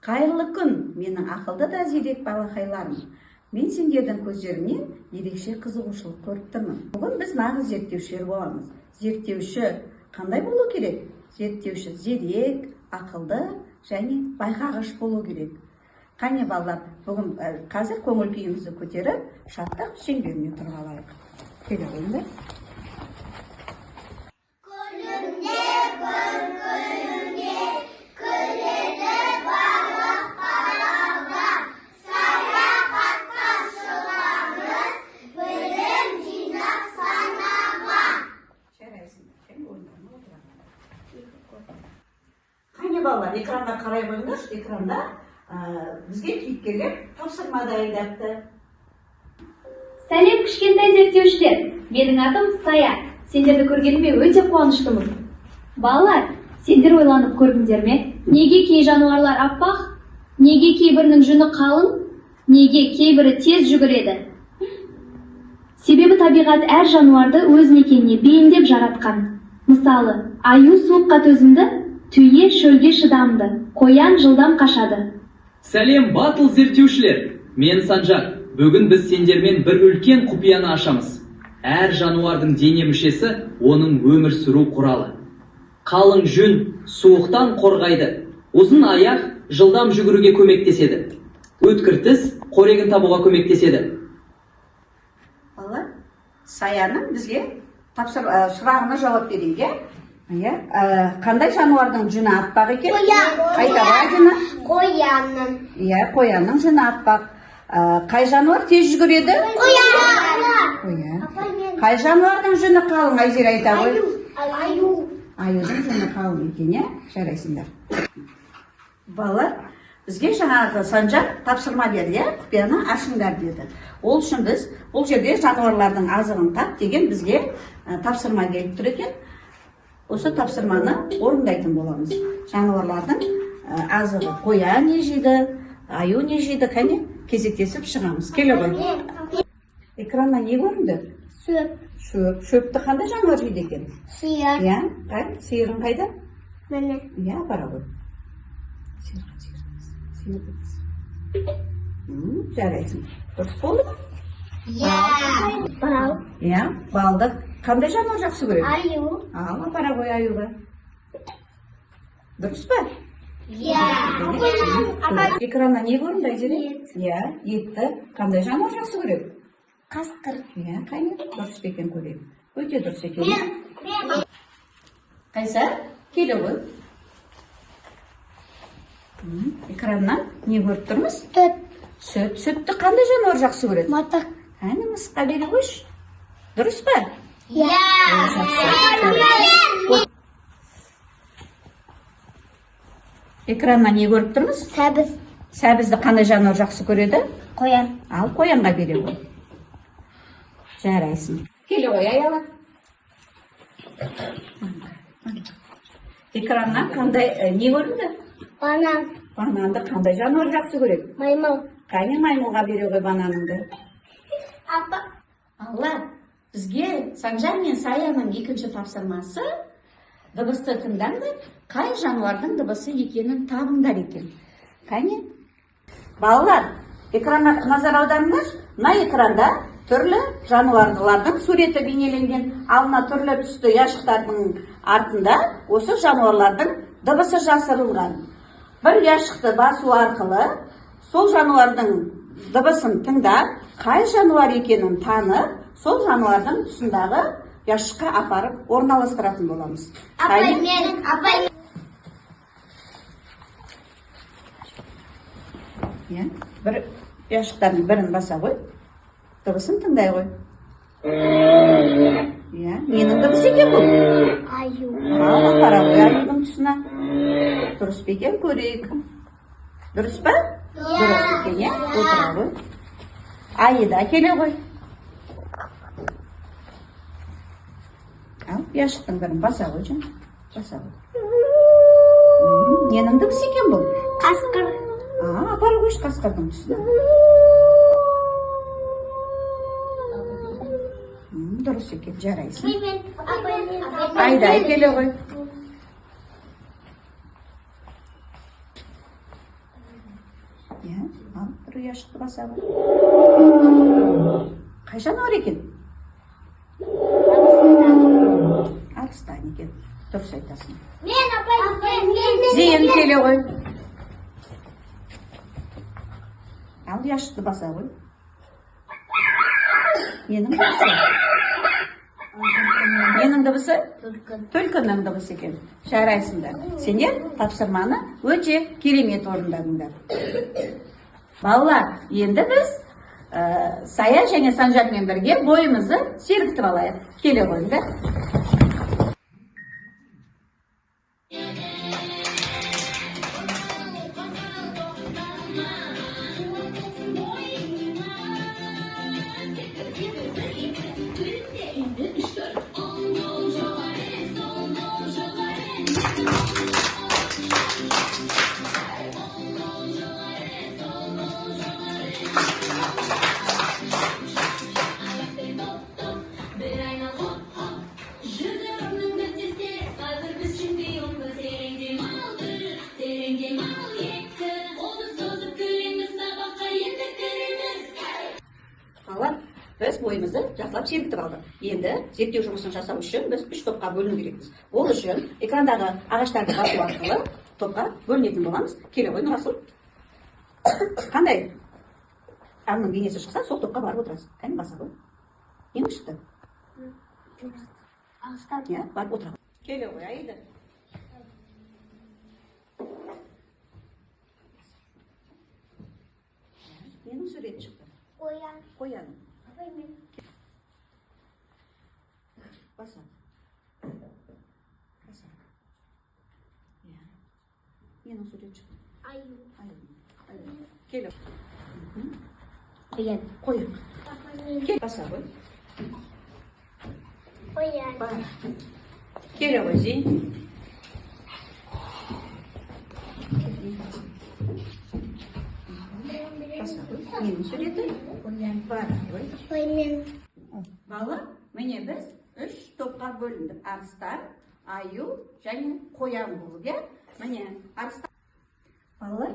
Қайырлы күн, менің ақылды да зерек балақайларым. Мен сендердің көздерінен ерекше қызығушылық көріп тұрмын. Бүгін біз нағыз зерттеушілер боламыз. Зерттеуші қандай болу керек? Зерттеуші зерек, ақылды және байқағыш болу керек. Қане балалар, бүгін қазір көңіл күйімізді көтеріп, шаттық шеңберіне тұрып алайық. Келе қойыңдар. Балалар, экранға қарай қойыңдар. Экранда бізге кейіпкерлер тапсырма дайындапты. Сәлем кішкентай зерттеушілер. Менің атым Саят. Сендерді көргеніме өте қуаныштымын. Балалар, сендер ойланып көрдіңдер ме? Неге кей жануарлар аппақ? Неге кейбірінің жүні қалың? Неге кейбірі тез жүгіреді? Себебі табиғат әр жануарды өз мекеніне бейімдеп жаратқан. Мысалы, аю суыққа төзімді, түйе шөлге шыдамды, қоян жылдам қашады. Сәлем батыл зерттеушілер. Мен Санжар. Бүгін біз сендермен бір үлкен құпияны ашамыз. Әр жануардың дене мүшесі оның өмір сүру құралы. Қалың жүн суықтан қорғайды. Ұзын аяқ жылдам жүгіруге көмектеседі. Өткір тіс қорегін табуға көмектеседі. Балалар, Саяның бізге сұрағына жауап берейік. Қандай жануардың жүні аппақ екен? Қайда бар жүні? Қоянның. Қоянның жүні аппақ. Қай жануар тез жүгіреді? Қоян. Қай жануардың жүні қалың? Айзер айта ғой. Аю. Аюдың жүні қалың екен, жарайсыңдар. Балалар, бізге жаңағы Санжар тапсырма берді, құпияны ашыңдар деді. Ол үшін біз бұл жерде жануарлардың азығын тап деген бізге тапсырма келіп тұр екен. Осы тапсырманы орындайтын боламыз. Жануарлардың азығы қоян не жейді, аю не жейді, қане кезектесіп шығамыз. Келе ғой. Экраннан не көрінді? Шөп. Шөпті қандай жануар жейді екен? Сиыр. Сиырың қайда? Міне. Бара ғой. Жарайсың. Дұрыс болды ма? Бал. Балды қандай жануар жақсы көреді? Аю. Бара ғой аюға. Дұрыс па? Экраннан не көрінді, Айзере? Етті қандай жануар жақсы көреді? Қасқыр. Қайне? Дұрыс бекен көрейік. Өте дұрыс екен. Қайсар? Келе ғой. Экраннан не көріп тұрмыз? Сүт. Сүтті қандай жануар жақсы көреді? Матық. Әне мысыққа бере қойшы. Дұрыс па? Экраннан не көріп тұрмыз? Сәбіз. Сәбізді қандай жануар жақсы көреді? Қоян. Ал қоянға бере ғой. Жарайсың. Келе ғой, аяла. Экраннан қандай не көрінді? Банан. Бананды қандай жануар жақсы көреді? Маймыл. Қане маймылға бере ғой бананыңды. Апа. Алла, бізге Санжар мен Саяның екінші тапсырмасы дыбысты тыңдаңдар, қай жануардың дыбысы екенін табыңдар екен. Қане? Балалар, экранға назар аударыңдар. Мына экранда түрлі жануарлардың суреті бейнеленген. Ал мына түрлі түсті ұяшықтардың артында осы жануарлардың дыбысы жасырылған. Бір ұяшықты басу арқылы сол жануардың дыбысын тыңдап, қай жануар екенін танып, сол жануардың тұсындағы ұяшыққа апарып орналастыратын боламыз. Апай. Бір ұяшықтардың бірін баса ғой, дыбысын тыңдай ғой. Ненің дыбысы екен бұл? Аю. Апара ғой аюдың тұсына. Дұрыс па екен көрейік. Дұрыс па? Дұрыс екен, отыра ғой. Айда келе ғой. Ұяшықтың бірін баса ғой, жан. Баса ғой. Ненің дыбысы екен бұл? Қасқыр. Апара қойшы қасқырдың тұсына. Дұрыс екен, жарайсың. Айдай келе ғой. Иә, ал бір ұяшықты басады. Қай жануар екен? Арыстан екен. Дұрыс айтасың. Мен апай, мен. Зейін келе ғой. Ал ұяшықты баса ғой. Ненің дыбысы? Ненің дыбысы? Түлкінің дыбысы екен. Жарайсыңдар. Сендер тапсырманы өте керемет орындадыңдар. Балалар, енді біз Сая және Санжармен бірге бойымызды сергітіп алайық. Келе қойыңдар. Балалар, біз бойымызды жақсылап сергітіп алдық. Енді зерттеу жұмысын жасау үшін біз 3 топқа бөліну керекпіз. Ол үшін экрандағы ағаштарды басу арқылы топқа бөлінетін боламыз. Келе ғой, Нұрасыл. Қандай аңның бейнесі шықса, сол топқа барып отырасыз. Кәне баса ғой. Ең шықты. Иә, барып отыра. Келе ғой, Аида. Ненің суреті шықты? Қоян. Қоян. Апай, мен. Баса. Баса. Иә. Ненің суреті шықты? Аю. Келе. Қоян. Қоян. Апай, мен. Кел, баса ғой. Қоян. Бар. Келе ғой, Зейн. Баса ғой. Ненің суреті? Қоян. Бар ғой. Апай, мен. Бала, міне біз 3 топқа бөліндік. Арыстан, аю және қоян болып, иә? Міне, арыстан. Балалар,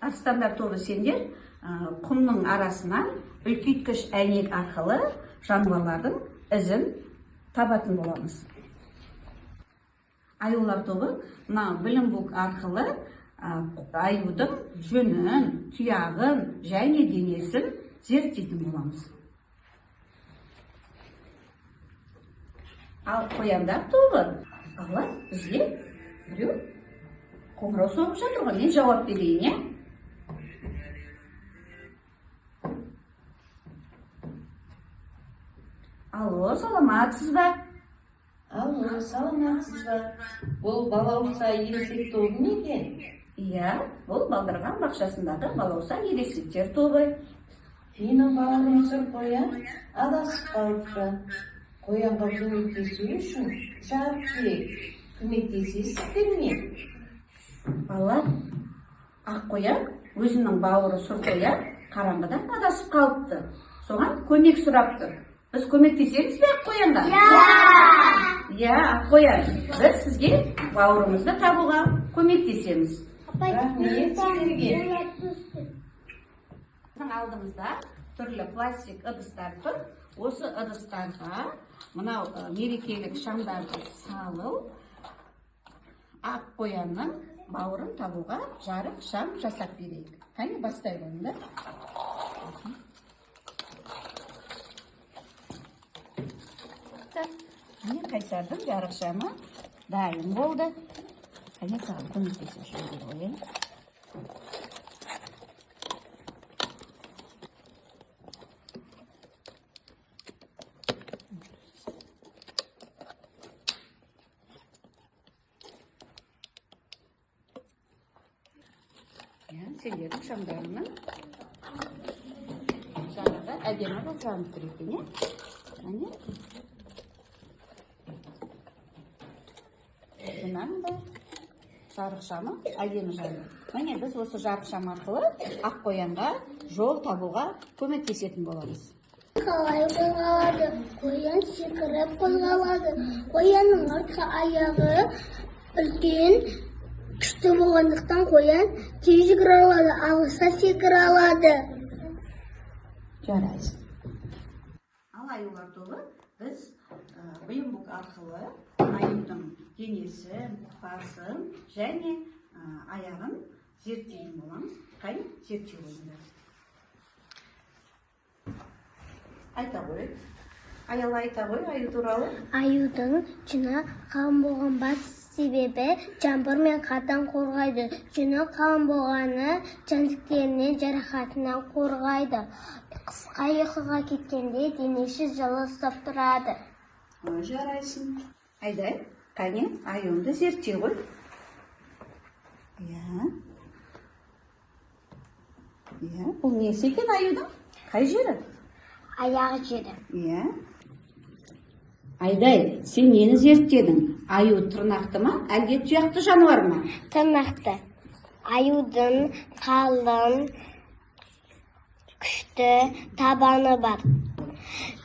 арыстандар тобы сендер құмның арасынан үлкейткіш әйнек арқылы жануарлардың ізін табатын боламыз. Аюлар тобы мына білімбук арқылы аюдың жөнін, тұяғын және денесін зерттейтін боламыз. Ал қояндар тобы, балалар, бізге біреу қоңырау соғып жатыр ғой, мен жауап берейін, иә? Алло, саламатсыз ба? Алло, саламатсыз ба? Бұл балауса ересек тобы ма екен? Иә, бұл балдырған бақшасындағы балауса ересектер тобы. Менің балам сұр қоян адасып қалыпты. Қоянға көмектесу үшін жарық керек. Көмектесесіздер ме? Балалар, ақ қоян өзінің бауыры сұр қоян қараңғыда адасып қалыпты. Соған көмек сұрапты. Біз көмектесеміз бе ақ қоянға? Иә, ақ қоян. Біз сізге бауырымызды табуға көмектесеміз. Апай, Рахмет сіздерге. Біздің алдымызда түрлі пластик ыдыстар тұр. Осы ыдыстарға мынау мерекелік шамдарды салып, ақ қоянның бауырын табуға жарық шам жасап берейік. Қане бастай қойыңдар. Міне Қайсардың жарық шамы дайын болды. Қане саған көмектесіп жүріп қояйын. Сендердің шамдарының жарығы әдемі болып жанып тұр екен, иә? Міне. Мынаның да жарық шамы әдемі жанып. Міне біз осы жарық шам арқылы ақ қоянға жол табуға көмектесетін боламыз. Қалай қозғалады? Қоян секіріп қозғалады. Қоянның артқы аяғы үлкен, күшті болғандықтан қоян тез жүгіре алады, алыса секіре алады. Жарайсың. Ал аюлар тобы біз бұйым бұк арқылы аюдың денесін, басын және аяғын зерттейтін боламыз. Қай зерттеу ойындар. Айта ғой. Аяла айта ғой аю туралы. Аюдың жүні қалың болған бас себебі жаңбыр мен қардан қорғайды. Жүні қалың болғаны жәндіктерінен жарақатынан қорғайды. Қысқа ұйқыға кеткенде денесі жылы ұстап тұрады. Жарайсың. Айдай, қане аюыңды зерттей ғой. Бұл несі екен аюдың? Қай жері? Аяғы жері. Айдай, сен нені зерттедің? Аю тырнақты ма, әлде тұяқты жануар ма? Тырнақты. Аюдың қалың, күшті табаны бар.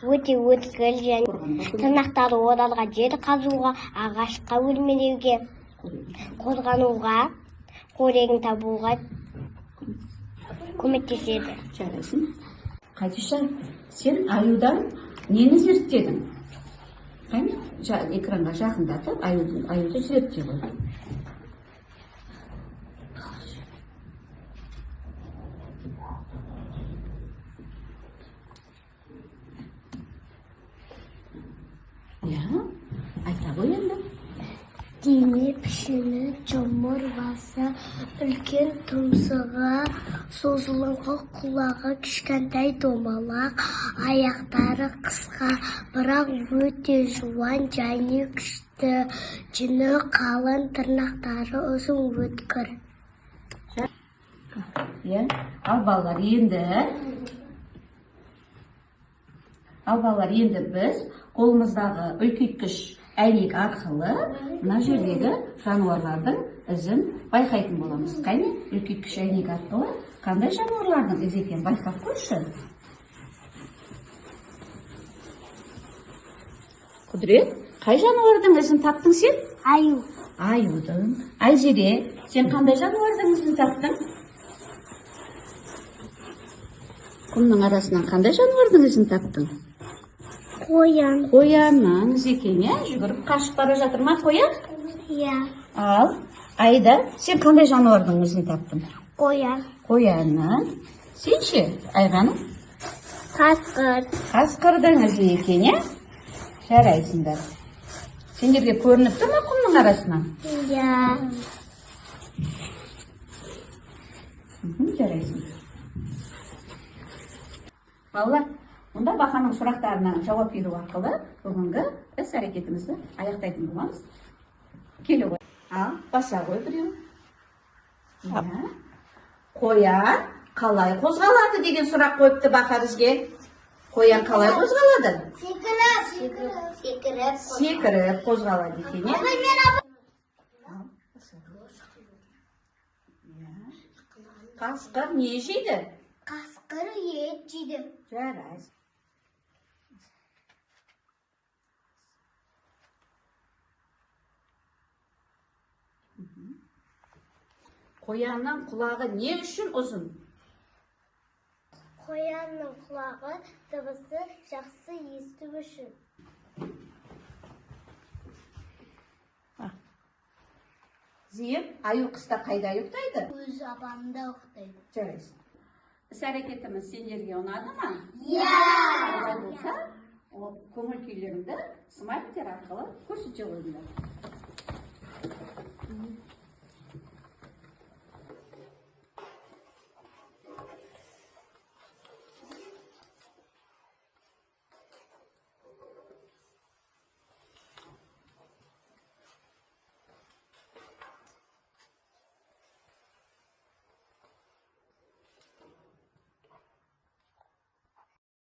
Өте өткір және тырнақтары оралға жер қазуға, ағашқа өлмелеуге, қорғануға, қорегін табуға көмектеседі. Жарайсың. Қадиша, сен аюдан нені зерттедің? Қане, экранға жақындатып, аюды зерттей ғой. Айта ғой енді. Дене пішіні жұмыр басы, үлкен тұмсығы, созылыңқы құлағы, кішкентай домалақ, аяқтары қысқа, бірақ өте жуан және күшті, жүні қалың, тырнақтары ұзын өткір. Ал балалар енді біз қолымыздағы үлкейткіш әйнек арқылы мына жердегі жануарлардың ізін байқайтын боламыз. Қане, үлкейткіш әйнек арқылы қандай жануарлардың ізі екенін байқап көрші. Құдірет, қай жануардың ізін таптың сен? Аю. Аюдың. Айзере, сен қандай жануардың ізін таптың? Құмның арасынан қандай жануардың ізін таптың? Қоян. Қоянның ізі екен, жүгіріп қашып бара жатыр ма қоян? Ал, Айда, сен қандай жануардың ізін таптың? Қоян. Қоянның. Сен ше, Айғаным? Қасқыр. Қасқырдың ізі екен, жарайсыңдар. Сендерге көрініп тұр ма құмның арасынан? Жарайсың. Балалар, мұнда Бақаның сұрақтарына жауап беру арқылы бүгінгі іс әрекетімізді аяқтайтын боламыз. Келе ғой. Ал, баса ғой біреу. Қоян қалай қозғалады деген сұрақ қойыпты Бақа бізге. Қоян қалай қозғалады? Секіріп қозғалады екен. Қасқыр не жейді? Қасқыр ет жейді. Жарайсың. Қоянның құлағы не үшін ұзын? Қоянның құлағы дыбысы жақсы есту үшін. Зейіп, аю қыста қайда ұйықтайды? Өз абанында ұйықтайды. Жарайсың. Іс әрекетіміз сендерге ұнады ма? Олай болса, көңіл күйлеріңді смайлтер арқылы көрсете қойыңдар.